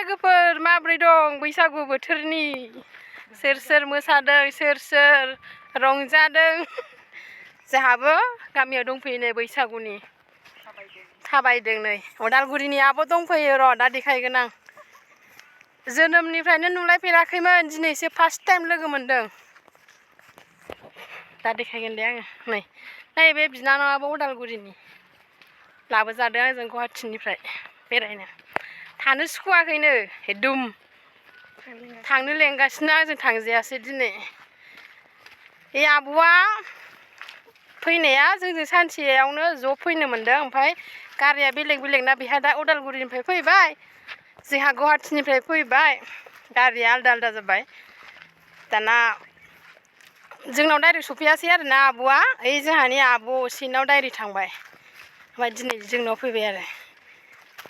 लोगोफोर माब्रै दं बैसागु बोथोरनि सोर सोर मोसादों सोर सोर रंजादों जोंहाबो गामियाव दंफैयो नै बैसागुनि थाबायदों नै उदालगुरिनि आब' दंफैयो र' दा देखायगोन आं जोनोमनिफ्रायनो नुलायफेराखैमोन दिनैसो फार्स्ट टाइम लोगो मोनदों दा देखायगोन दे आङो नै बे बिनानावाबो उदालगुरिनि लाबोजादों आंजों गुवाहाटीनिफ्राय बेरायनो थानो सुखुवाखैनो एकदम थांनो लेंगासिनो आंजों थांजायासै दिनै बे आब'आ फैनाया जोंजों सानसेयावनो ज' फैनो मोनदों ओमफ्राय गारिया बेलेग बेलेग ना बेहा दा उदालगुरिनिफ्राय फैबाय जोंहा गुवाहाटीनिफ्राय फैबाय गारिया आलदा आलदा जाबाय दाना जोंनाव डाइरेक्ट सफैयासै आरोना आब'आ ओइ जोंहानि आब' असेनाव डाइरेक्ट थांबाय ओमफ्राय दिनै जोंनाव फैबाय आरो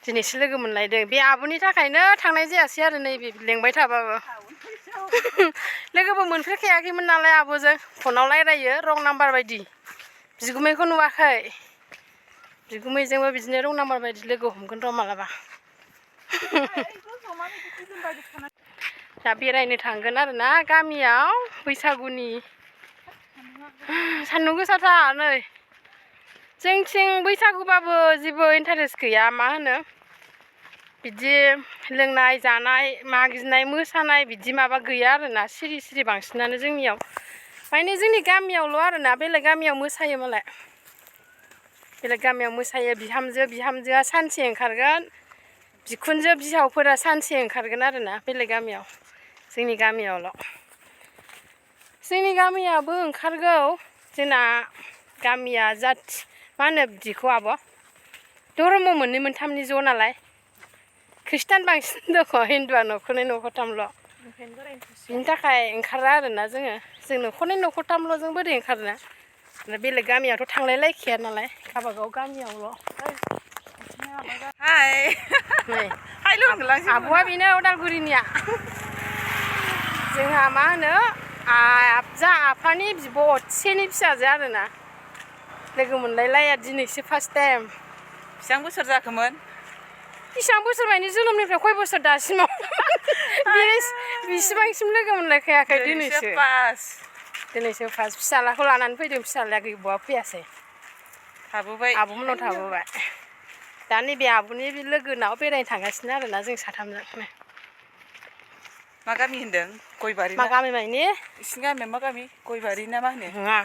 दिनैसो लोगो मोनलायदों बे आब'नि थाखायनो थांनाय जायासै आरो नैबे लेंबाय थाबाबो लोगोबो मोनफेरखायाखैमोन नालाय आब'जों फनाव रायलायो रं नाम्बार बायदि बिगुमैखौ नुवाखै बिगुमैजोंबो बिदिनो रं नाम्बार बायदि लोगो हमगोन र' मालाबा दा बेरायनो थांगोन आरो ना गामियाव बैसागुनि सान्दुं गोसाथार नै जोंथिं बैसागुबाबो जेबो इन्टारेस्ट गैया मा होनो बिदि लोंनाय जानाय मागिनाय मोसानाय बिदि माबा गैया आरोना सिरि सिरि बांसिनानो जोंनियाव माने जोंनि गामियावल' आरोना बेलेग गामियाव मोसायो मालाय बेलेग गामियाव मोसायो बिहामजोआ सानसे ओंखारगोन बिखुनजो बिहावफोरा सानसे ओंखारगोन आरोना बेलेग गामियाव जोंनि गामियावल' जोंनि गामियाबो ओंखारगौ जोंना गामिया जाथि मा होनो बिदिखौ आब' धर्म मोननै मोनथामनि ज' नालाय खृष्टान बांसिन दङ हिन्दुआ न'खरनै न'खरथामल' बिनि थाखाय ओंखारा आरोना जोङो जों न'खरनै न'खरथामल' जों बोरै ओंखारनो बेलेग गामियावथ' थांलाय लायखाया नालाय गावबागाव गामियावल' आब'आ बेनो उदालगुरिनिया जोंहा मा होनो आफानि बिब' असेनि फिसाजो आरोना लोगो मोनलायलाया दिनैसो फार्स्ट टाइम बेसेबां बोसोर जाखोमोन बेसेबां बोसोर मानि जोनोमनिफ्राय खय बोसोर दासिमाव बेसेबांसिम लोगो मोनलायखायाखै दिनैसो फार्स्ट फिसालाखौ लानानै फैदों फिसालाया गैबावा फैयासै थाबोबाय आब'मोननाव थाबोबाय दा नैबे आब'नि लोगोनाव बेरायनो थांगासिनो आरोना जों साथामजों मा गामि होनदों गयबारि मा गामि मानि इसिनि गामिया मा गामि गयबारि ना मा होनो नङा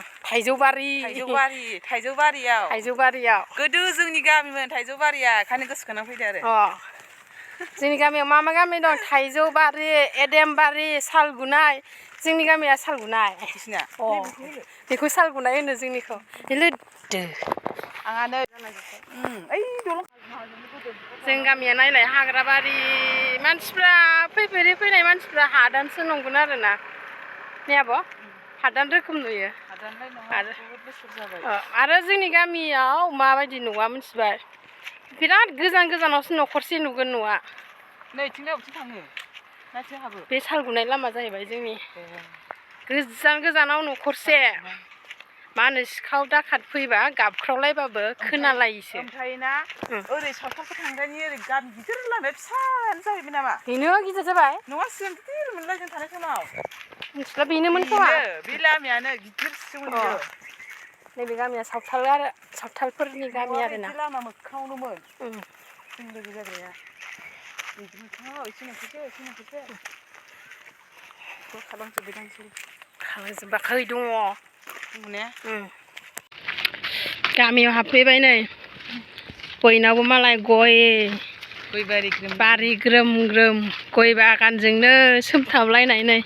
थाइजौबारियाव गोदो जोंनि गामिमोन थाइजौबारिया ओंखायनो गोसोखांना फैदो आरो जोंनि गामियाव मा मा गामि दं थाइजौबारि एदेमबारि सालगुनाय जोंनि गामिया सालगुनाय बेखौ सालगुनाय होनो जोंनिखौ जों गामिया नायलाय हाग्राबारि मानसिफ्रा फैनाय मानसिफ्रा हादानसो नंगोन आरोना ने आब' हादान रोखोम नुयो आरो जोंनि गामियाव माबायदि न'आ मिथिबाय बिराद गोजान गोजानावसो न'खरसे नुगोन न'आ बे सालगुनाय लामा जाहैबाय जोंनि गोजान गोजानाव न'खरसे मा होनो सिखाव दाखाट फैबा गाबख्रावलायबाबो खोनालायोसो ओमफ्राय ना ओरै सावथालफोर थांग्रानि ओरै गामि गिदिर लामाया फिसायानो जाहैबाय नामा बेनो गिदिर जाबाय नङा सिगां गिदिर मोनलाय जों थानाय समाव मिथिला बेनोमोन खोमा बे लामायानो गिदिरसोमोन नैबे गामिया सावथालफोरनि गामि आरोना लामा मोखाङावनोमोन जों लोगो जाग्राया बिदि मोखाङाव एसे खालामजोबाखै दङ गामियाव हाबफैबाय नै बयनावबो मालाय गय बारि ग्रोम ग्रोम गय बागानजोंनो सोमथाबलायनाय नै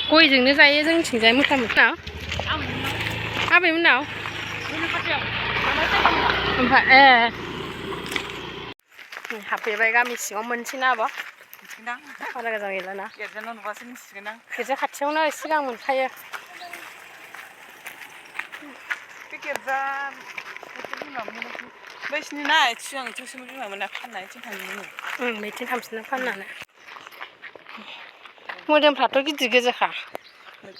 गयजोंनो जायो जोंथिंजाय मुथा आबैमोननाव ओमफ्राय हाबफैबाय गामि सिङाव मोनसैना आब' बारा गोजान गैलाना गिर्जा खाथियावनो सिगां मोनखायो बैसिनि ना सिगां एथ'सोमोन बिमामोना फाननानै थांदोंमोन नैथिं थामसिना फाननानै मोदोमफ्राथ' गिदिर गोजाखा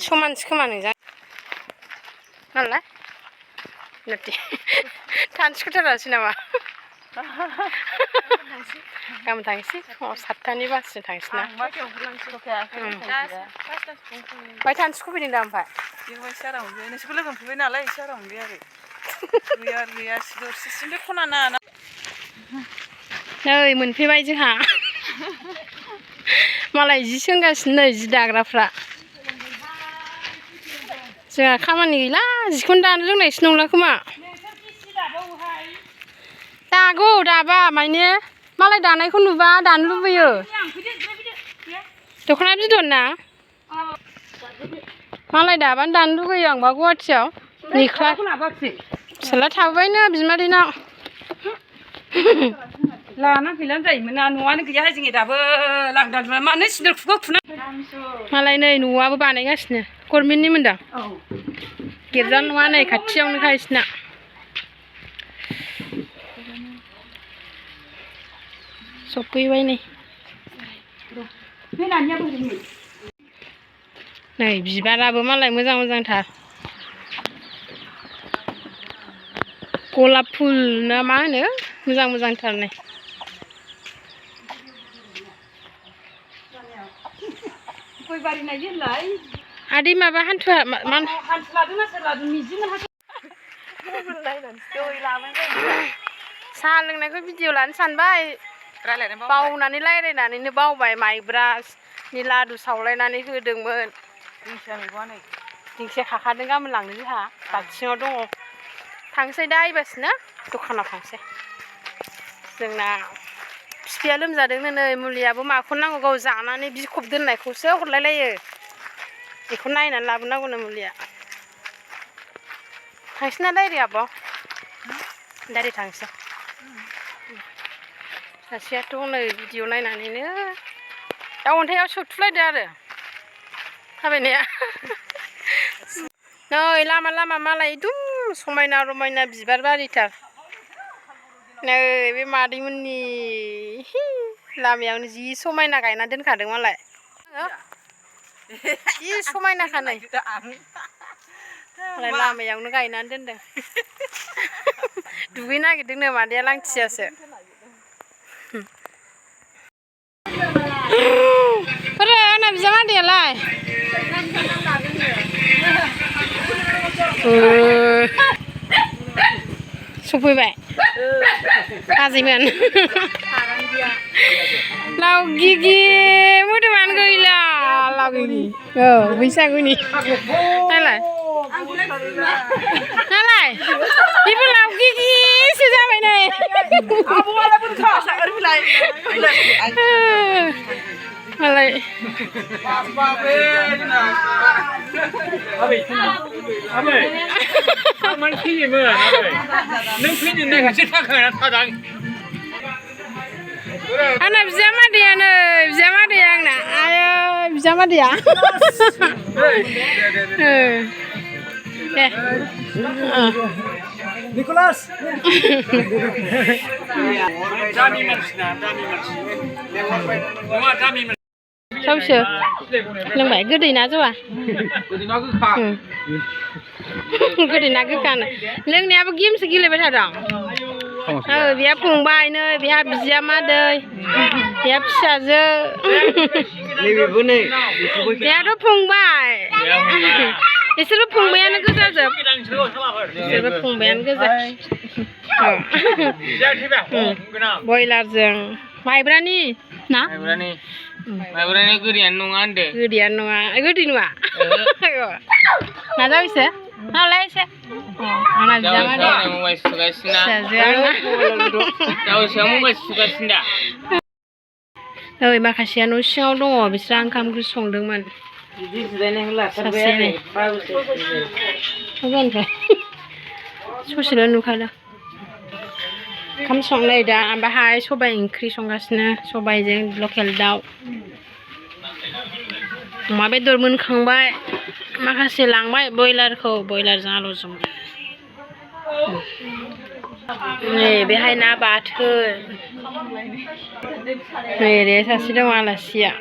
समानसो खोमा नोंजों नालाय थानो सुखुथारासै नामा गाबोन थांसै फुङाव 7थानि बासजों थांसै ना बाय थानो सुखुफैदों दा ओमफ्राय बेवहाय सारावनो नोंसोरखौ लोगो मोनफैबाय नालाय सारावनो आरो गैया गैया दरसेसिम खना ना नै मोनफैबाय जोंहा मालाय जि सोंगासिनो नै जि दाग्राफ्रा जोंहा खामानि गैला जिखौनो दानो रोंनायसो नंला खोमा दागौ दाबा माने मालाय दानायखौ नुबा दानो लुबैयो दख'ना बिदन ना मालाय दाबानो दानो लुगैयो आंबा गुवाहाटियाव निख्ला फिसाला थाबोबायनो बिमादैनाव लाना फैलानो जायोमोन ना न'आनो गैयाहाय जोंनि दाबो लांदां मानो सिन्दुर खुगा खुना मालाय नै न'आबो बानायगासिनो गभर्नमेन्टनि मोनदां गिर्जा नङा नै खाथियावनोखा बिसिना सफैबाय नै नै बिबाराबो मालाय मोजां मोजांथार गलाप फुल ना मा होनो मोजां मोजांथार नै गय बारि नायजोंलाय आदै माबा हान्थुआ हान्थु लादोंना सोर लादों मिजिनो साहा लोंनायखौ भिडिअ लानो सानबाय बावनानै रायज्लायनानैनो बावबाय माइब्रानि लादु सावलायनानै होदोंमोन दिंखिया खाखादों गाबोन लांनो जोंहा बाक्सिङाव दङ थांसै दा एबारसो दखानाव थांसै जोंना बिफाया लोमजादोंनो नै मुलियाबो माखौ नांगौ गाव जानानै बिखब दोननायखौसो हरलायलायो बेखौ नायनानै लाबोनांगौनो मुलिया थांसै ना डाइरेक्ट आब' डाइरेक्ट थांसै सासेयाथ' नै भिडिअ नायनानैनो दा अन्थाइयाव सौथुलायदो आरो थाबायनाया नै लामा लामा मालाय दुम समायना रमायना बिबार बारिथार नै बे मादैमोननि लामायावनो जि समायना गायना दोनखादों मालाय जि समायनाखा नै मालाय लामायावनो गायनानै दोनदों दुगैनो नागिरदोंनो मादैया लांथियासो बोरै आंना बिजामादैयालाय सफैबाय बाजैमोन लाव गिगि मोदोमानो गैला लाव गिगि औ बैसागुनि नालाय नालाय बेबो लाव गिगिसो जाबाय नै मालाय आंना बिजामादैयानो बिजामादैया आंना आयो बिजामादैया दे निकोलास सावसो लोंबाय गोदै ना जौआ गोदै ना गोखानो लोंनायाबो गेमसो गेलेबाय थादों बेहा फंबाय नै बेहा बिजामादै बेहा फिसाजो बेहाथ' फंबाय बिसोरबो फंबायानो गोजाजोब बिसोरबो फंबायानो गोजा बयलारजों माइब्रानि ना माइब्रानि गोदैयानो नङा होनदो गोदैयानो नङा गोदै नङा नाजावैसो नालाय एसे आंना बिजामादै मबाइल सुगासिनो फिसाजो मबाइल सुगासिनो दा ओइ माखासेया न' सिङाव दङ बिस्रा ओंखाम ओंख्रि संदोंमोन ससेल' नुखादों ओंखाम संनाय दा बाहाय सबाइ ओंख्रि संगासिनो सबाइजों लकेल दाउ अमा बेदर मोनखांबाय माखासे लांबाय बयलारखौ बयलारजों आलुजों नै बेहाय ना बाथोन नै ओरै सासे दं आलासिया